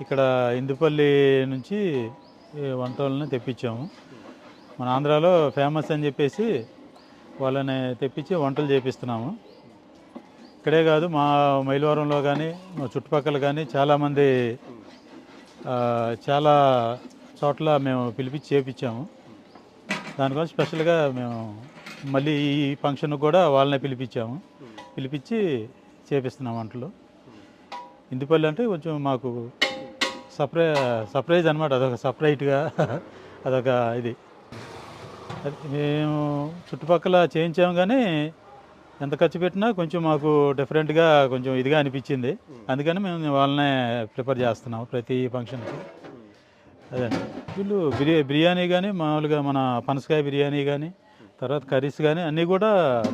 ఇక్కడ ఇందుపల్లి నుంచి ఈ వంటలను తెప్పించాము. మన ఆంధ్రాలో ఫేమస్ అని చెప్పేసి వాళ్ళని తెప్పించి వంటలు చేపిస్తున్నాము. ఇక్కడే కాదు, మా మైలవరంలో కానీ మా చుట్టుపక్కల కానీ చాలామంది చాలా చోట్ల మేము పిలిపించి చేపించాము. దానికోసం స్పెషల్గా మేము మళ్ళీ ఈ ఫంక్షన్కి కూడా వాళ్ళనే పిలిపించి చేపిస్తున్నాం వంటలు. ఇందుపల్లి అంటే కొంచెం మాకు సర్ప్రైజ్ అనమాట, అదొక సపరేట్గా అదొక ఇది. మేము చుట్టుపక్కల చేయించాము కానీ ఎంత ఖర్చు పెట్టినా కొంచెం మాకు డిఫరెంట్గా కొంచెం ఇదిగా అనిపించింది. అందుకని మేము వాళ్ళనే ప్రిపేర్ చేస్తున్నాము ప్రతి ఫంక్షన్కి. అదే వీళ్ళు బిర్యానీ కానీ మామూలుగా మన పనసకాయ బిర్యానీ కానీ తర్వాత కర్రీస్ కానీ అన్నీ కూడా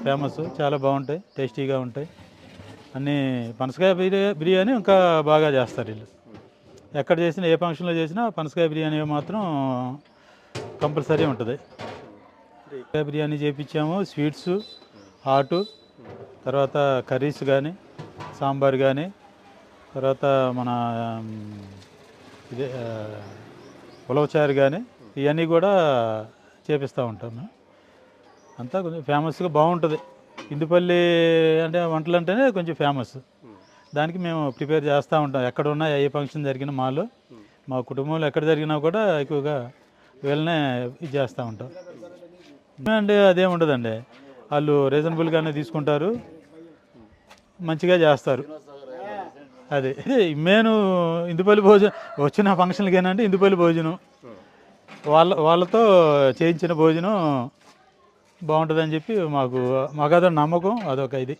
ఫేమస్, చాలా బాగుంటాయి, టేస్టీగా ఉంటాయి అన్నీ. పనసకాయ బిర్యానీ ఇంకా బాగా చేస్తారు వీళ్ళు. ఎక్కడ చేసినా ఏ ఫంక్షన్లో చేసినా పనసకాయ బిర్యానీ మాత్రం కంపల్సరీ ఉంటుంది. బిర్యానీ చేయించాము, స్వీట్స్, హాటు, తర్వాత కర్రీస్ కానీ సాంబార్ కానీ తర్వాత మన ఇదే ఉలవచారు కానీ ఇవన్నీ కూడా చేపిస్తూ ఉంటాము. అంతా కొంచెం ఫేమస్గా బాగుంటుంది. ఇందుపల్లి అంటే వంటలు అంటేనే కొంచెం ఫేమస్. దానికి మేము ప్రిపేర్ చేస్తూ ఉంటాం. ఎక్కడ ఉన్నా ఏ ఫంక్షన్ జరిగినా మా కుటుంబంలో ఎక్కడ జరిగినా కూడా ఎక్కువగా వీళ్ళనే ఇది చేస్తూ ఉంటాం. అంటే అదేం ఉండదండి, వాళ్ళు రీజనబుల్గానే తీసుకుంటారు, మంచిగా చేస్తారు. అదే మెయిన్ ఇందుపల్లి భోజనం వచ్చిన ఫంక్షన్లకి ఏంటంటే ఇందుపల్లి భోజనం వాళ్ళతో చేయించిన భోజనం బాగుంటుందని చెప్పి మాకు అదొక నమ్మకం, అదొక ఇది.